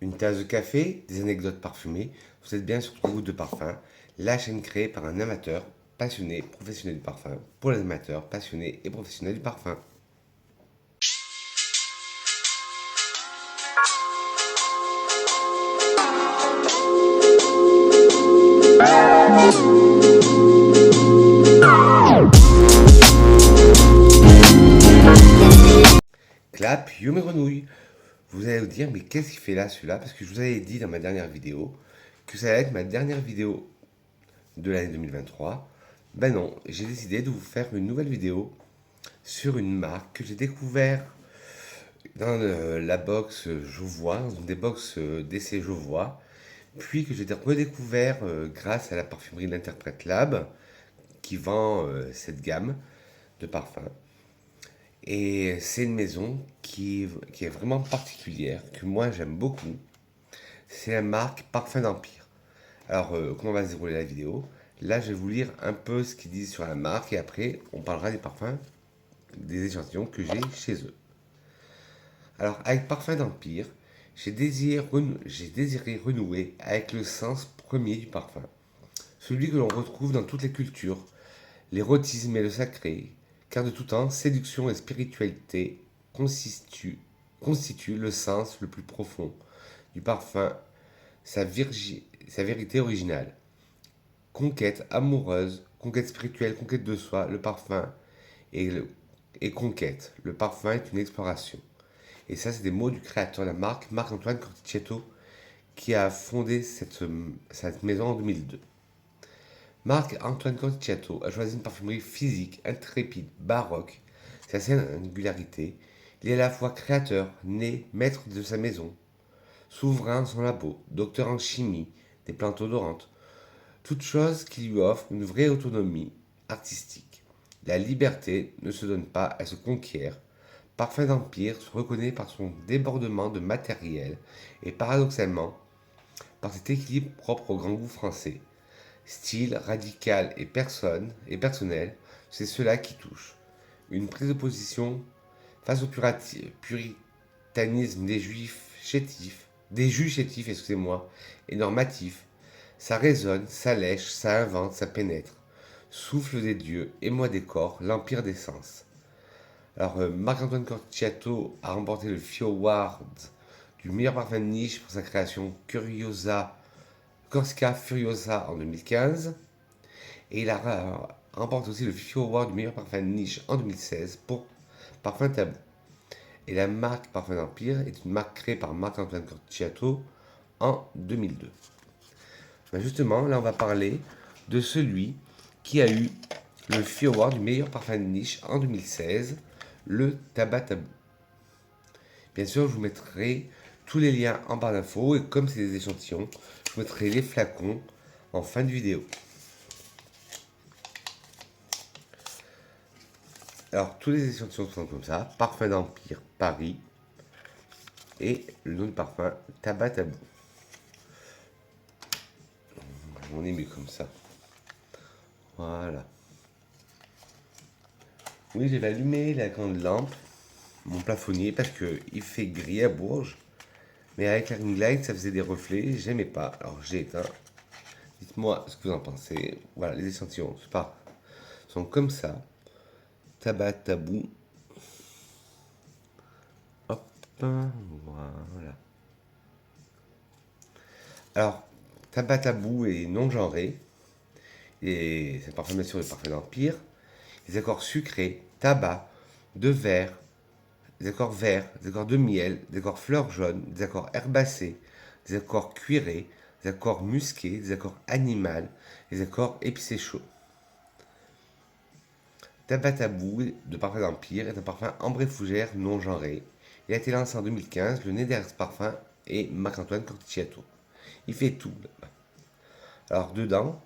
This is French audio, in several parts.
Une tasse de café, des anecdotes parfumées, vous êtes bien sur Route de Parfum, la chaîne créée par un amateur, passionné, professionnel du parfum, pour les amateurs, passionnés et professionnels du parfum. Clap, yo mes grenouilles. Vous allez vous dire, mais qu'est-ce qu'il fait là celui-là? Parce que je vous avais dit dans ma dernière vidéo que ça allait être ma dernière vidéo de l'année 2023. Ben non, j'ai décidé de vous faire une nouvelle vidéo sur une marque que j'ai découvert dans la box Jovois, dans une des box d'essai Jovois, puis que j'ai redécouvert grâce à la parfumerie L'Interprète Lab qui vend cette gamme de parfums. Et c'est une maison qui est vraiment particulière, que moi j'aime beaucoup. C'est la marque Parfum d'Empire. Alors, comment va se dérouler la vidéo? Là, je vais vous lire un peu ce qu'ils disent sur la marque et après, on parlera des parfums, des échantillons que j'ai chez eux. Alors, avec Parfum d'Empire, j'ai désiré renouer avec le sens premier du parfum, celui que l'on retrouve dans toutes les cultures, l'érotisme et le sacré, car de tout temps, séduction et spiritualité constituent le sens le plus profond du parfum, sa vérité originale. Conquête amoureuse, conquête spirituelle, conquête de soi, le parfum et, et conquête. Le parfum est une exploration. Et ça, c'est des mots du créateur de la marque, Marc-Antoine Corticetto, qui a fondé cette maison en 2002. Marc-Antoine Corticetto a choisi une parfumerie physique, intrépide, baroque. C'est sa singularité. Il est à la fois créateur, né, maître de sa maison, souverain de son labo, docteur en chimie, des plantes odorantes, toute chose qui lui offre une vraie autonomie artistique. La liberté ne se donne pas, elle se conquiert. Parfum d'Empire se reconnaît par son débordement de matériel et paradoxalement par cet équilibre propre au grand goût français. Style radical et personnel, c'est cela qui touche. Une prise de position face au puritanisme des juifs chétifs, excusez-moi, et normatifs. Ça résonne, ça lèche, ça invente, ça pénètre. Souffle des dieux, émoi des corps, l'empire des sens. Alors, Marc-Antoine Corticciatto a remporté le FIO Award du meilleur parfum de niche pour sa création Corsica Furiosa en 2015. Et il a remporté aussi le FIO Award du meilleur parfum de niche en 2016 pour Parfum Tabou. Et la marque Parfum d'Empire est une marque créée par Marc-Antoine Corticciatto en 2002. Ben justement, là on va parler de celui qui a eu le FIO Award du meilleur parfum de niche en 2016, le Tabac Tabou. Bien sûr, je vous mettrai tous les liens en barre d'infos et comme c'est des échantillons, je vous mettrai les flacons en fin de vidéo. Alors, tous les échantillons sont comme ça. Parfum d'Empire, Paris. Et le nom de parfum, Tabac Tabou. On est mis comme ça. Voilà. Oui, j'ai allumé la grande lampe, mon plafonnier, parce qu'il fait gris à Bourges. Mais avec la ring light, ça faisait des reflets, j'aimais pas. Alors j'ai éteint. Dites-moi ce que vous en pensez. Voilà, les échantillons, c'est pas, sont comme ça. Tabac tabou. Hop, voilà. Alors, tabac tabou est non genré. Et c'est parfum bien sûr le parfum d'Empire. Les accords sucrés, tabac, de verre, des accords verts, des accords de miel, des accords fleurs jaunes, des accords herbacés, des accords cuirés, des accords musqués, des accords animaux, des accords épicés chauds. Tabatabou de Parfum d'Empire est un parfum ambré fougère non genré. Il a été lancé en 2015, le nez derrière ce parfum est Marc-Antoine Corticciatto. Il fait tout. Alors dedans,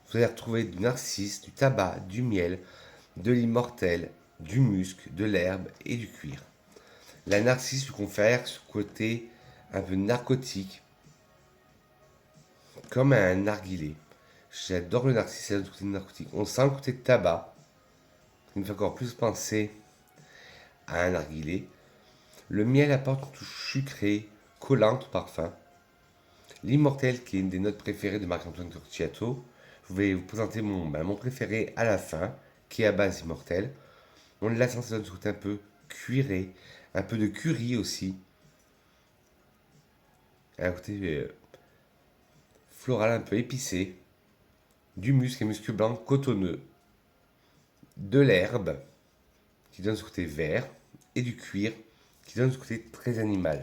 vous allez retrouver du narcisse, du tabac, du miel, de l'immortel, du musc, de l'herbe et du cuir. La narcisse lui confère ce côté un peu narcotique, comme un narguilé. J'adore le narcisse, c'est le côté narcotique. On sent le côté de tabac, qui me fait encore plus penser à un narguilé. Le miel apporte une touche sucrée, collante au parfum. L'immortel, qui est une des notes préférées de Marc-Antoine Corticciato. Je vais vous présenter mon préféré à la fin, qui est à base immortel. On l'a senti donne un peu cuiré, un peu de curry aussi. Un côté floral un peu épicé, du musc, un musc blanc cotonneux, de l'herbe qui donne ce côté vert et du cuir qui donne ce côté très animal.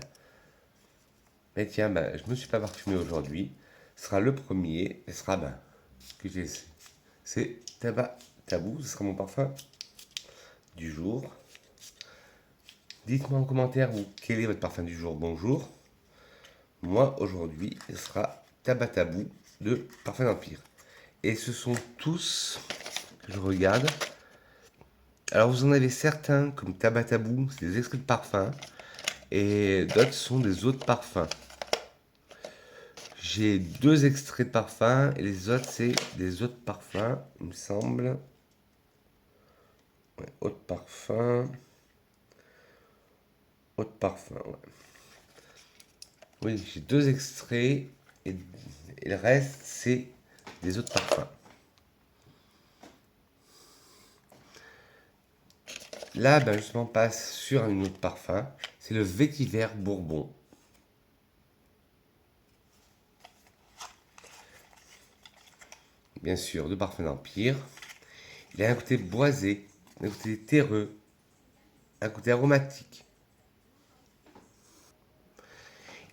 Mais tiens, ben, je ne me suis pas parfumé aujourd'hui. Ce sera le premier et ce sera que j'ai. C'est Tabac Tabou, ce sera mon parfum du jour. Dites-moi en commentaire quel est votre parfum du jour. Bonjour. Moi aujourd'hui, ce sera Tabac Tabou de Parfum d'Empire. Et ce sont tous que je regarde. Alors vous en avez certains comme Tabac Tabou, c'est des extraits de parfum. Et d'autres sont des eaux de parfum. J'ai 2 extraits de parfum et les autres c'est des eaux de parfum, il me semble. Ouais, eau de parfum. Eau de parfum, ouais. Oui, j'ai 2 extraits et le reste c'est des eaux de parfum. Là, ben justement, on passe sur une eau de parfum. C'est le vétiver bourbon. Bien sûr, de parfum d'Empire. Il a un côté boisé, un côté terreux, un côté aromatique.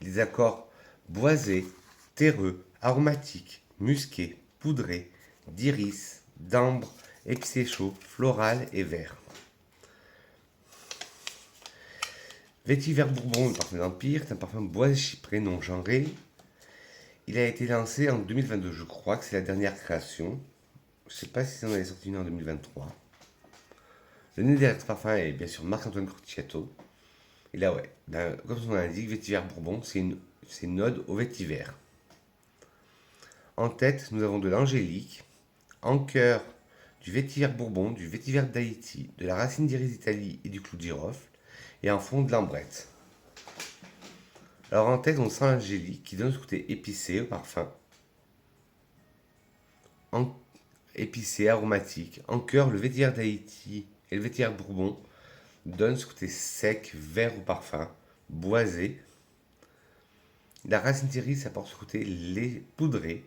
Les accords boisés, terreux, aromatiques, musqués, poudrés, d'iris, d'ambre, épicé chaud, floral et vert. Vétiver Bourbon, le parfum d'Empire, est un parfum boisé chypré non genré. Il a été lancé en 2022, je crois que c'est la dernière création. Je ne sais pas si ça en est sorti une en 2023. Le nez derrière ce parfum est bien sûr Marc-Antoine Corticciato. Et là, ouais, comme son nom l'indique, Vétiver Bourbon, c'est une ode au vétiver. En tête, nous avons de l'angélique, en cœur du vétiver bourbon, du vétiver d'Haïti, de la racine d'iris d'Italie et du clou de girofle, et en fond de l'ambrette. Alors en tête, on sent l'angélique qui donne ce côté épicé au parfum, épicé, aromatique. En cœur, le vétiver d'Haïti et le vétiver bourbon donnent ce côté sec, vert au parfum, boisé. La racine d'iris apporte ce côté lait poudré.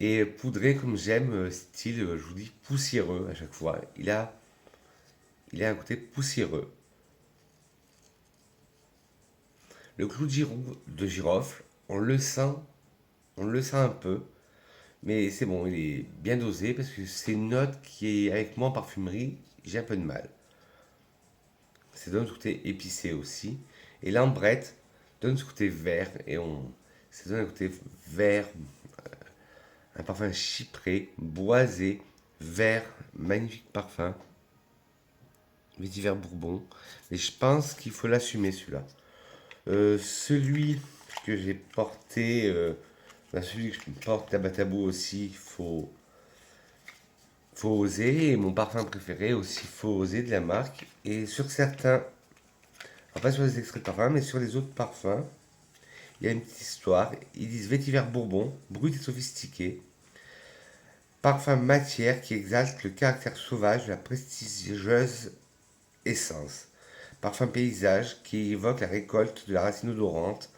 Et poudré comme j'aime, style, je vous dis, poussiéreux à chaque fois. Il a un côté poussiéreux. Le clou de girofle, on le sent un peu, mais c'est bon, il est bien dosé parce que c'est une note qui est, avec moi en parfumerie, j'ai un peu de mal. Ça donne ce côté épicé aussi. Et l'ambrette donne ce côté vert, ça donne un côté vert, un parfum chypré, boisé, vert, magnifique parfum. Vétiver Bourbon. Et je pense qu'il faut l'assumer celui-là. Celui que j'ai porté, celui que je porte Tabatabou aussi, faut oser. Et mon parfum préféré aussi, faut oser de la marque. Et sur certains, enfin pas sur les extraits de parfum, mais sur les autres parfums, il y a une petite histoire. Ils disent Vétiver Bourbon, brut et sophistiqué. Parfum matière qui exalte le caractère sauvage de la prestigieuse essence. Parfum paysage qui évoque la récolte de la racine odorante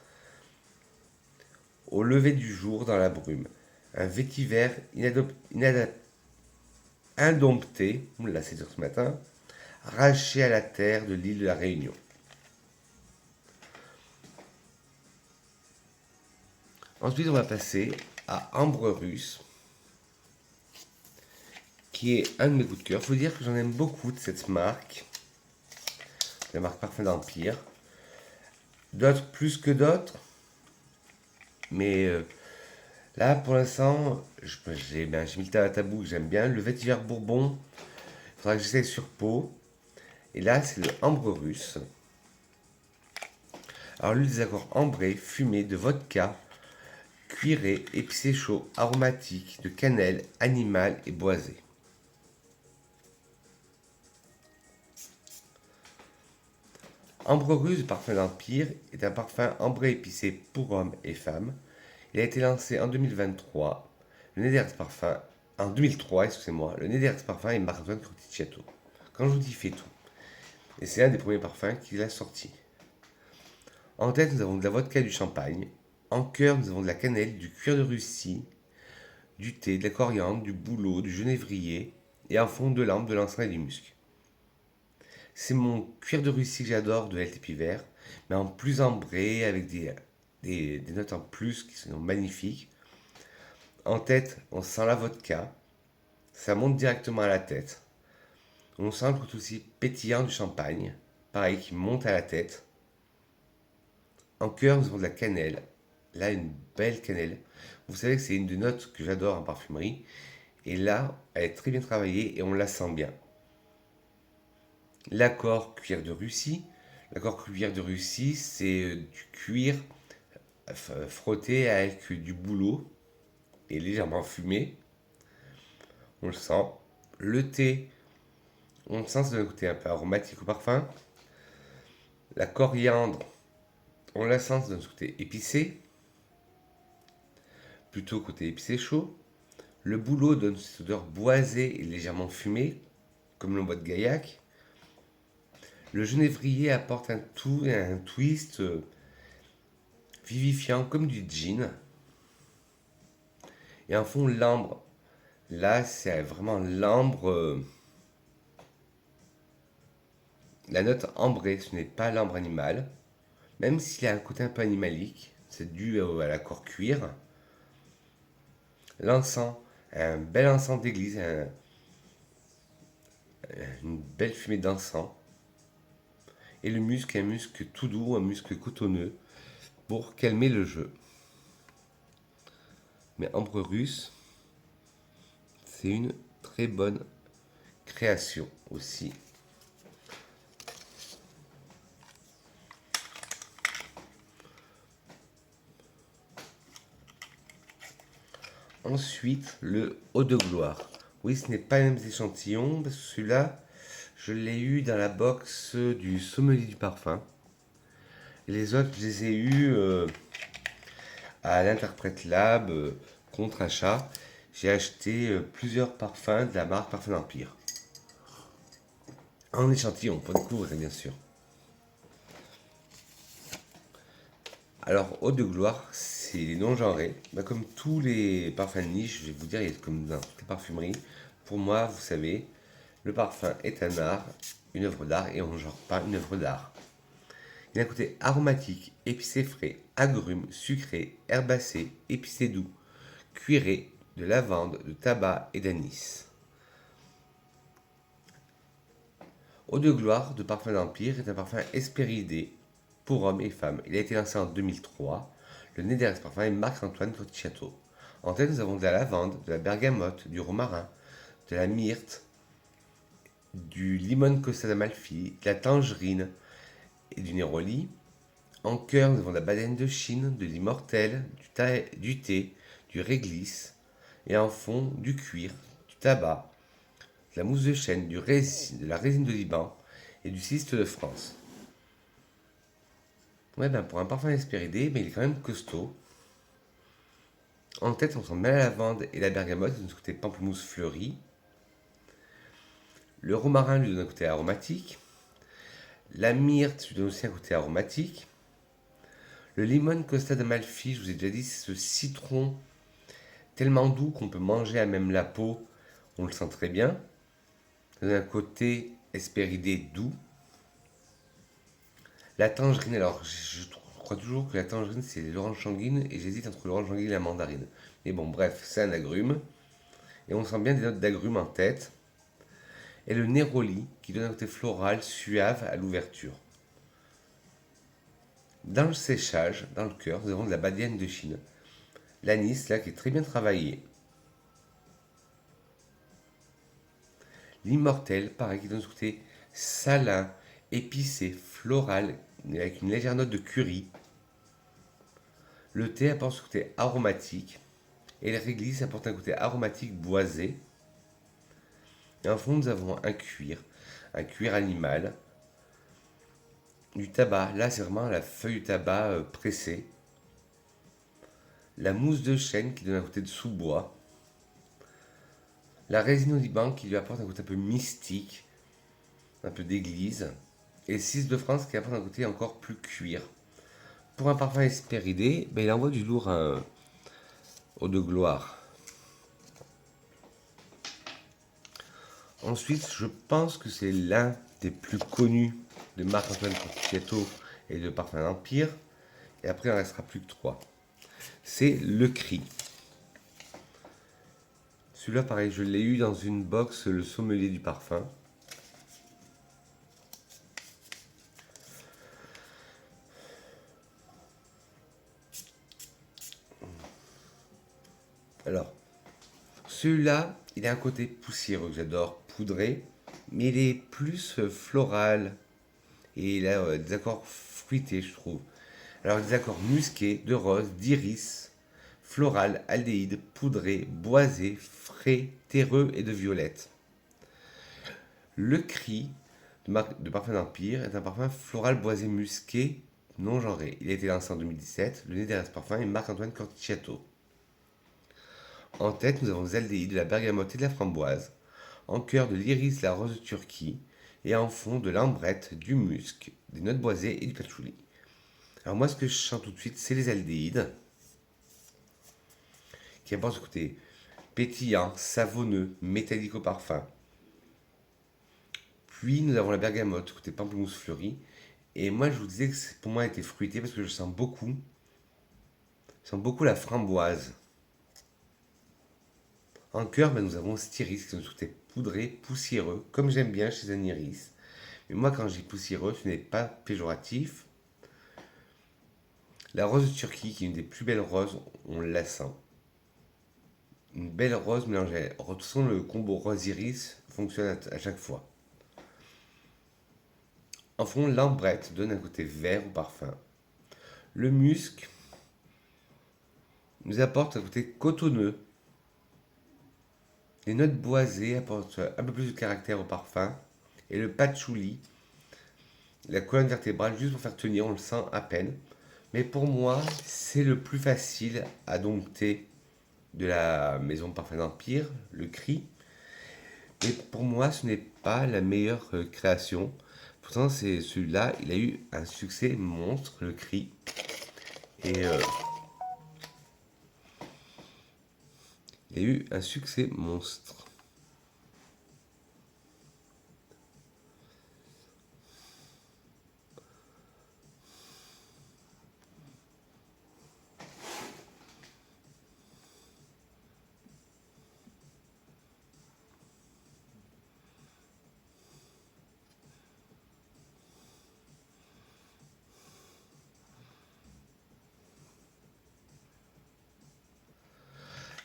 au lever du jour dans la brume. Un vétiver indompté, on l'a dit ce matin, arraché à la terre de l'île de la Réunion. Ensuite, on va passer à Ambre Russe, qui est un de mes coups de cœur. Il faut dire que j'en aime beaucoup de cette marque, la marque Parfum d'Empire. D'autres plus que d'autres, mais là pour l'instant, j'ai mis le Tabatabou que j'aime bien. Le vétiver Bourbon, il faudra que j'essaie sur peau. Et là, c'est le Ambre Russe. Alors, lui, des accords ambrés, fumés, de vodka, cuiré, épicé chaud, aromatique, de cannelle, animal et boisé. Ambre russe, parfum d'Empire, est un parfum ambré épicé pour hommes et femmes. Il a été lancé en 2023. Le nez d'Herz Parfum, en 2003, excusez-moi. Le nez d'Herz Parfum est Marc-Antoine Corticciato. Quand je vous dis, il fait tout. Et c'est un des premiers parfums qu'il a sorti. En tête, nous avons de la vodka et du champagne. En cœur, nous avons de la cannelle, du cuir de Russie, du thé, de la coriandre, du bouleau, du genévrier. Et en fond, de l'ambre, de l'encens et du musc. C'est mon cuir de Russie que j'adore de LTP vert, mais en plus ambré, avec des notes en plus qui sont magnifiques. En tête, on sent la vodka, ça monte directement à la tête. On sent le côté aussi pétillant du champagne, pareil, qui monte à la tête. En cœur, nous avons de la cannelle. Là, une belle cannelle. Vous savez que c'est une des notes que j'adore en parfumerie. Et là, elle est très bien travaillée et on la sent bien. L'accord cuir de Russie. L'accord cuir de Russie, c'est du cuir frotté avec du bouleau et légèrement fumé. On le sent. Le thé, on le sent, ça donne un côté un peu aromatique au parfum. La coriandre, on la sent, ça donne ce côté épicé. Plutôt côté épicé chaud. Le bouleau donne cette odeur boisée et légèrement fumée, comme le bois de Gaillac. Le genévrier apporte un twist vivifiant comme du gin. Et en fond, l'ambre. Là, c'est vraiment l'ambre. La note ambrée, ce n'est pas l'ambre animal. Même s'il a un côté un peu animalique, c'est dû à l'accord cuir. L'encens, un bel encens d'église, une belle fumée d'encens. Et le musc, un musc tout doux, un musc cotonneux, pour calmer le jeu. Mais ambre russe, c'est une très bonne création aussi. Ensuite, le Eau de Gloire. Oui, ce n'est pas les mêmes échantillons, parce que celui-là, je l'ai eu dans la box du sommelier du parfum. Et les autres, je les ai eus à l'Interprète Lab contre achat. J'ai acheté plusieurs parfums de la marque Parfum d'Empire. En échantillon, pour découvrir, bien sûr. Alors, Eau de Gloire, c'est non-genré. Bah, comme tous les parfums de niche, je vais vous dire, il y a comme dans toutes les parfumeries. Pour moi, vous savez, le parfum est un art, une œuvre d'art, et on ne genre pas une œuvre d'art. Il a un côté aromatique, épicé frais, agrumes, sucré, herbacé, épicé doux, cuiré, de lavande, de tabac et d'anis. Eau de Gloire de Parfum d'Empire est un parfum espéridé pour hommes et femmes. Il a été lancé en 2003. Le nez derrière ce parfum est Marc-Antoine Corticciato. En tête, nous avons de la lavande, de la bergamote, du romarin, de la myrte, du limone Costa d'Amalfi, de la tangerine et du néroli. En cœur, nous avons de la baleine de Chine, de l'immortel, du thé, du réglisse. Et en fond, du cuir, du tabac, de la mousse de chêne, de la résine de Liban et du ciste de France. Ouais, ben pour un parfum espéridé, mais il est quand même costaud. En tête, on sent bien la lavande et la bergamote, de ce côté pamplemousse fleuri. Le romarin lui donne un côté aromatique. La myrte lui donne aussi un côté aromatique. Le limone Costa d'Amalfi, je vous ai déjà dit, c'est ce citron tellement doux qu'on peut manger à même la peau. On le sent très bien. Ça donne un côté espéridé doux. La tangerine, alors je crois toujours que la tangerine c'est l'orange sanguine et j'hésite entre l'orange sanguine et la mandarine. Mais bon, bref, c'est un agrume. Et on sent bien des notes d'agrumes en tête. Et le néroli qui donne un côté floral suave à l'ouverture. Dans le séchage, dans le cœur, nous avons de la badiane de Chine. L'anis, là, qui est très bien travaillé. L'immortel, pareil, qui donne ce côté salin, épicé, floral, avec une légère note de curry. Le thé apporte ce côté aromatique. Et le réglisse apporte un côté aromatique boisé. Et en fond, nous avons un cuir animal. du tabac. Là, c'est vraiment la feuille de tabac pressée. La mousse de chêne qui donne un côté de sous-bois. La résine au Liban qui lui apporte un côté un peu mystique, un peu d'église. Et le 6 de France qui apporte un côté encore plus cuir. Pour un parfum Hespéridé, ben, il envoie du lourd eau de gloire. Ensuite, je pense que c'est l'un des plus connus de Marc-Antoine Conticetto et de Parfum d'Empire. Et après, il en restera plus que trois. C'est Le Cri. Celui-là, pareil, je l'ai eu dans une box, le sommelier du parfum. Alors, celui-là, il a un côté poussiéreux que j'adore, poudré, mais il est plus floral. Et il a des accords fruités, je trouve. Alors, des accords musqués, de rose, d'iris, floral, aldéhyde, poudré, boisé, frais, terreux et de violette. Le Cri de Parfum d'Empire est un parfum floral boisé musqué non genré. Il a été lancé en 2017. Le nez derrière ce parfum est Marc-Antoine Corticciato. En tête, nous avons des aldéhydes, de la bergamote et de la framboise. En cœur, de l'iris, de la rose de Turquie. Et en fond, de l'ambrette, du musc, des notes boisées et du patchouli. Alors moi, ce que je sens tout de suite, c'est les aldéhydes, qui apportent ce côté pétillant, savonneux, métallique au parfum. Puis nous avons la bergamote, côté pamplemousse fleuri. Et moi, je vous disais que pour moi, elle était fruitée parce que je sens beaucoup la framboise. En cœur, ben, nous avons Styris, qui est un côté poudré, poussiéreux, comme j'aime bien chez un iris. Mais moi, quand je dis poussiéreux, ce n'est pas péjoratif. La rose de Turquie, qui est une des plus belles roses, on la sent. Une belle rose mélangée. De toute façon, le combo rose-iris fonctionne à chaque fois. En fond, l'ambrette donne un côté vert au parfum. Le musc nous apporte un côté cotonneux. Les notes boisées apportent un peu plus de caractère au parfum. Et le patchouli, la colonne vertébrale, juste pour faire tenir, on le sent à peine. Mais pour moi, c'est le plus facile à dompter de la maison Parfum d'Empire, le Cri. Et pour moi, ce n'est pas la meilleure création. Pourtant, c'est celui-là, il a eu un succès monstre, le Cri. Et il a eu un succès monstre.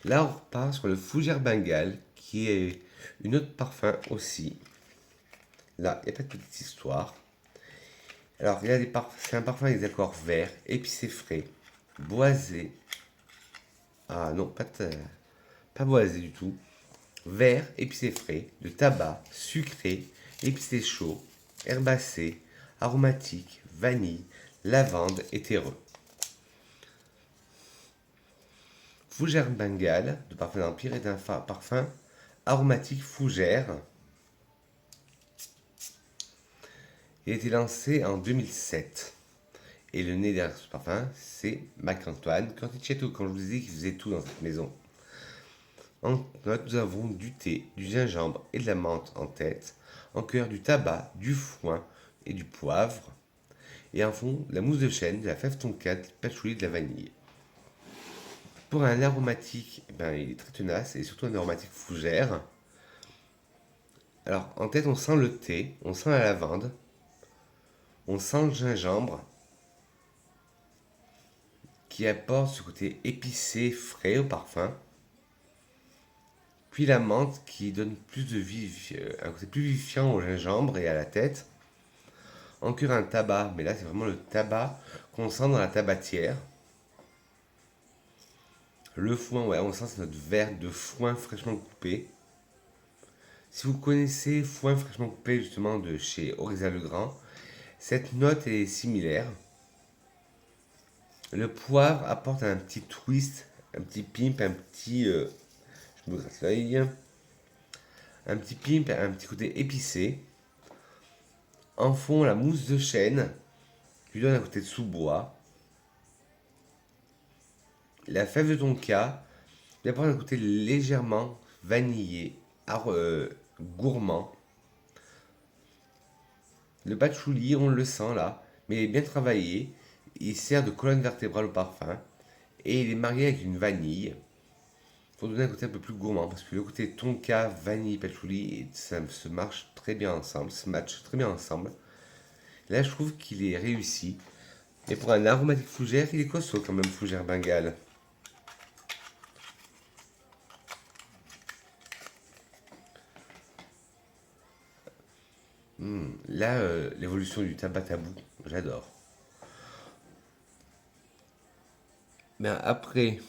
Là, on repart sur le Fougère Bengale, qui est une autre parfum aussi. Là, il n'y a pas de petite histoire. Alors, il y a c'est un parfum avec des accords verts, épicé frais, boisé. Ah non, pas boisé du tout. Vert, épicé frais, de tabac, sucré, épicé chaud, herbacé, aromatique, vanille, lavande et terreux. Fougère Bengale de Parfum d'Empire est un parfum aromatique fougère. Il a été lancé en 2007. Et le nez derrière ce parfum, c'est Marc-Antoine Corticetto, quand je vous ai dit qu'il faisait tout dans cette maison. En note, nous avons du thé, du gingembre et de la menthe en tête. En cœur, du tabac, du foin et du poivre. Et en fond, la mousse de chêne, de la fève tonka, du patchouli et de la vanille. Pour un aromatique, ben, il est très tenace et surtout un aromatique fougère. Alors, en tête, on sent le thé, on sent la lavande, on sent le gingembre qui apporte ce côté épicé, frais au parfum. Puis la menthe qui donne plus de un côté plus vivifiant au gingembre et à la tête. En cure un tabac, mais là c'est vraiment le tabac qu'on sent dans la tabatière. Le foin, ouais, on sent c'est notre verre de foin fraîchement coupé. Si vous connaissez foin fraîchement coupé justement de chez Auriza Legrand, Cette note est similaire. Le poivre apporte un petit twist, un petit pimp, un petit... je me gratte l'œil. Un petit pimp, un petit côté épicé. En fond, la mousse de chêne lui donne un côté de sous-bois. La fève de tonka lui apporte un côté légèrement vanillé, gourmand. Le patchouli, on le sent là, mais il est bien travaillé. Il sert de colonne vertébrale au parfum. Et il est marié avec une vanille pour donner un côté un peu plus gourmand. Parce que le côté tonka, vanille, patchouli, ça se marche très bien ensemble, se match très bien ensemble. Là, je trouve qu'il est réussi. Et pour un aromatique fougère, il est costaud quand même, fougère bengale. Là, l'évolution du tabac tabou, j'adore. Mais après,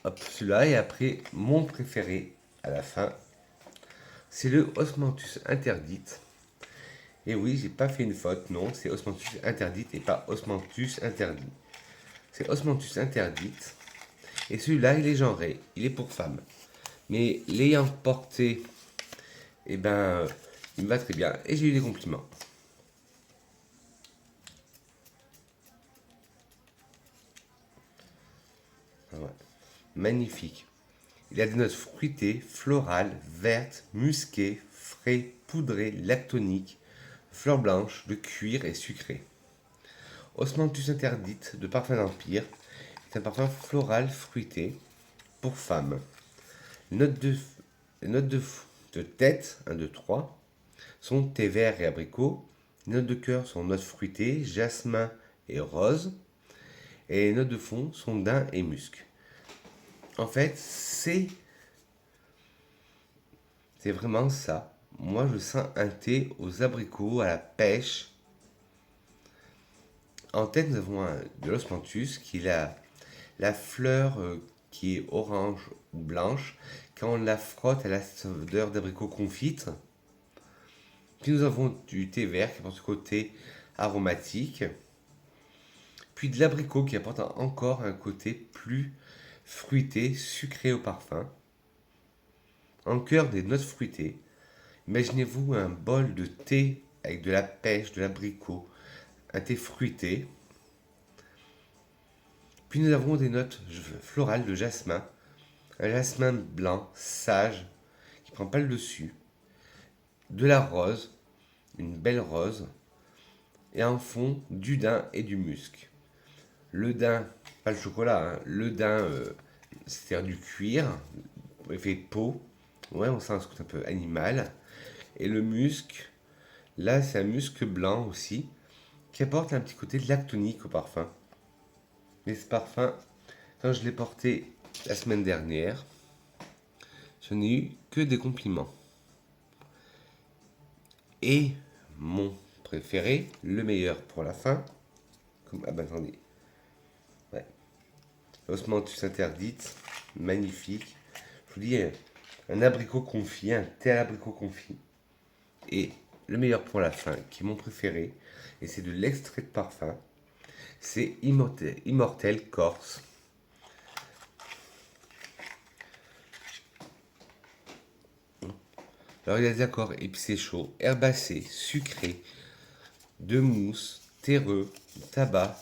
hop, celui-là, et après, mon préféré, à la fin, c'est le Osmanthus interdite. Et oui, j'ai pas fait une faute, non, c'est Osmanthus interdite et pas Osmanthus interdit. C'est Osmanthus interdite. Et celui-là, il est genré, il est pour femmes. Mais l'ayant porté, eh ben, il me va très bien. Et j'ai eu des compliments. Ah ouais. Magnifique. Il a des notes fruitées, florales, vertes, musquées, frais, poudrées, lactoniques, fleurs blanches, de cuir et sucré. Osmanthus interdite de Parfum d'Empire est un parfum floral fruité pour femmes. Les notes les notes de tête, 1, 2, 3, sont thé vert et abricot. Les notes de cœur sont notes fruitées, jasmin et rose. Et les notes de fond sont daim et musc. En fait, c'est vraiment ça. Moi, je sens un thé aux abricots, à la pêche. En tête, nous avons de l'osmanthus qui est la fleur qui est orange ou blanche. Quand on la frotte, elle a cette odeur d'abricot confite. Puis nous avons du thé vert qui apporte ce côté aromatique. Puis de l'abricot qui apporte encore un côté plus fruité, sucré au parfum. En cœur des notes fruitées. Imaginez-vous un bol de thé avec de la pêche, de l'abricot, un thé fruité. Puis nous avons des notes florales de jasmin, un jasmin blanc, sage, qui prend pas le dessus, de la rose, une belle rose, et en fond du daim et du musc. Le daim, pas le chocolat, hein, le daim, c'est-à-dire du cuir, effet peau, ouais, on sent un côté un peu animal, et le musc, là c'est un musc blanc aussi, qui apporte un petit côté lactonique au parfum. Mais ce parfum, quand je l'ai porté la semaine dernière, je n'ai eu que des compliments. Et mon préféré, le meilleur pour la fin, ah ben attendez, ouais, Osmanthus interdite, magnifique. Je vous dis, un abricot confit, un thé à l'abricot confit. Et le meilleur pour la fin, qui est mon préféré, et c'est de l'extrait de parfum, c'est Immortel Corse. Alors il y a des accords épicés chauds, herbacés, sucrés, de mousse, terreux, tabac,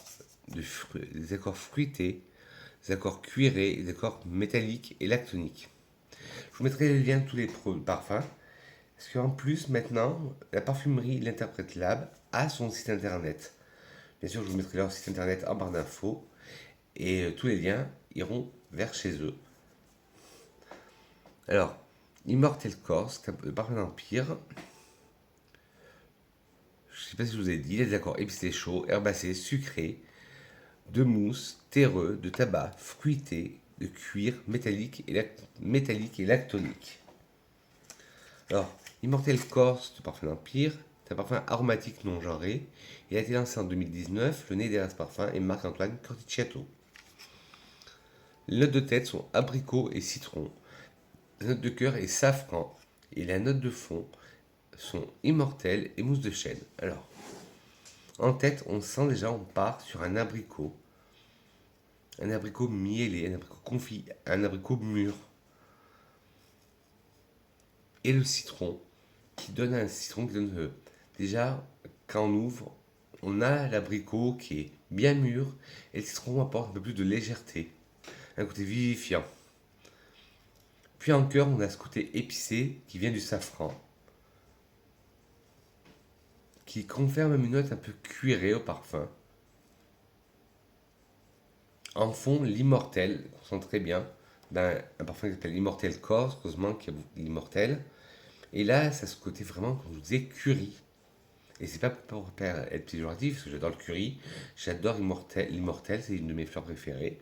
des accords fruités, des accords cuirés, des accords métalliques et lactoniques. Je vous mettrai les liens de tous les parfums. Parce qu'en plus, maintenant, la parfumerie L'Interprète Lab a son site internet. Bien sûr, je vous mettrai leur site internet en barre d'infos. Et tous les liens iront vers chez eux. Alors, Immortel Corse, le parfum d'Empire. Je ne sais pas si je vous ai dit, il y a des accords épicés chauds, herbacés, sucrés, de mousse, terreux, de tabac, fruité, de cuir, métallique et lactonique. Alors, Immortel Corse de Parfum d'Empire, c'est un parfum aromatique non genré. Il a été lancé en 2019, le nez derrière ce parfum est Marc-Antoine Corticciato. Les notes de tête sont abricot et citron. La note de cœur est safran. Et la note de fond sont immortelles et mousse de chêne. Alors, en tête, on sent déjà, on part sur un abricot mielé, un abricot confit, un abricot mûr. Et le citron, qui donne un citron qui donne déjà, quand on ouvre, on a l'abricot qui est bien mûr et le citron apporte un peu plus de légèreté, un côté vivifiant. Puis en cœur, on a ce côté épicé qui vient du safran, qui confère même une note un peu cuirée au parfum. En fond, l'immortel, on sent très bien, un parfum qui s'appelle l'immortel corse, heureusement qu'il y a l'immortel. Et là, ça a ce côté vraiment, comme je vous disais, curry. Et c'est pas pour être péjoratif, parce que j'adore le curry. J'adore l'immortel, c'est une de mes fleurs préférées.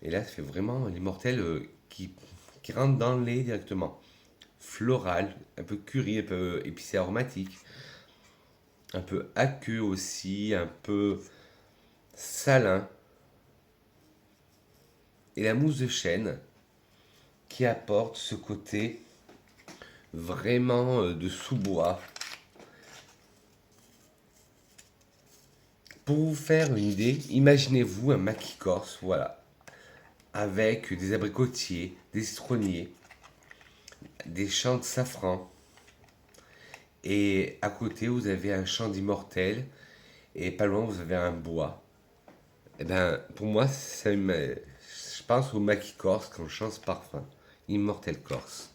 Et là, ça fait vraiment l'immortel qui rentre dans le lait directement. Floral, un peu curry, un peu épicé aromatique, un peu aqueux aussi, un peu salin. Et la mousse de chêne qui apporte ce côté vraiment de sous-bois. Pour vous faire une idée, imaginez-vous un maquis corse, voilà, avec des abricotiers, des citronniers, des champs de safran, et à côté vous avez un champ d'immortel, et pas loin vous avez un bois. Et ben, pour moi, je pense au maquis corse quand je chante ce parfum, immortel corse.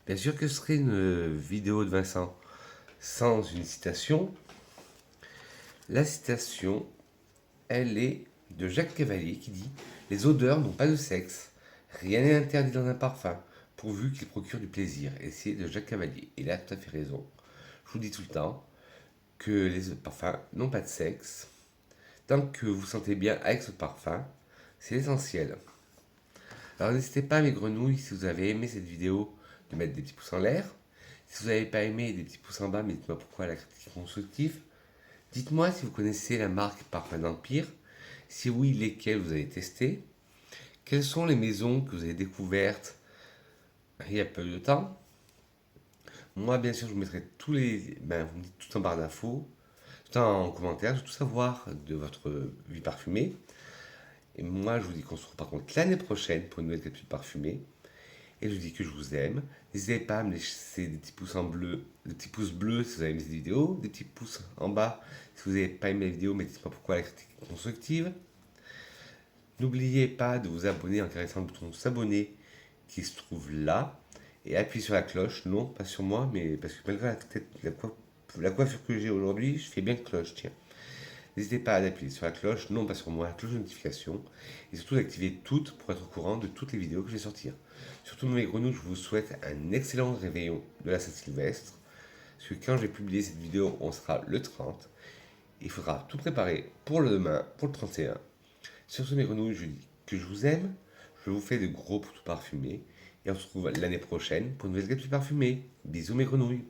Bien sûr que ce serait une vidéo de Vincent sans une citation. La citation, elle est de Jacques Cavalier qui dit: les odeurs n'ont pas de sexe. Rien n'est interdit dans un parfum, pourvu qu'il procure du plaisir. Et c'est de Jacques Cavalier. Il a tout à fait raison. Je vous dis tout le temps que les parfums n'ont pas de sexe. Tant que vous vous sentez bien avec ce parfum, c'est l'essentiel. Alors n'hésitez pas, mes grenouilles, si vous avez aimé cette vidéo, de mettre des petits pouces en l'air. Si vous n'avez pas aimé, des petits pouces en bas, mais dites-moi pourquoi la critique constructive. Dites-moi si vous connaissez la marque Parfum d'Empire. Si oui, lesquelles vous avez testé. Quelles sont les maisons que vous avez découvertes il y a peu de temps. Moi, bien sûr, je vous mettrai tous les. Ben, vous me dites tout en barre d'infos, tout en commentaire. Je veux tout savoir de votre vie parfumée. Et moi, je vous dis qu'on se retrouve par contre l'année prochaine pour une nouvelle capsule parfumée. Et je vous dis que je vous aime. N'hésitez pas à me laisser des petits pouces en bleu, des petits pouces bleus si vous avez aimé cette vidéo, des petits pouces en bas si vous n'avez pas aimé la vidéo, mais dites-moi pourquoi la critique est constructive. N'oubliez pas de vous abonner en caressant le bouton s'abonner qui se trouve là. Et appuyez sur la cloche, non pas sur moi, mais parce que malgré la coiffure que j'ai aujourd'hui, je fais bien cloche, tiens. N'hésitez pas à appuyer sur la cloche, non pas sur moi, la cloche de notification. Et surtout d'activer toutes pour être au courant de toutes les vidéos que je vais sortir. Surtout mes grenouilles, je vous souhaite un excellent réveillon de la Saint-Sylvestre. Parce que quand je vais publier cette vidéo, on sera le 30. Il faudra tout préparer pour le demain, pour le 31. Sur ce, mes grenouilles, je dis que je vous aime. Je vous fais de gros poutous parfumés. Et on se retrouve l'année prochaine pour une nouvelle capsule parfumée. Bisous, mes grenouilles.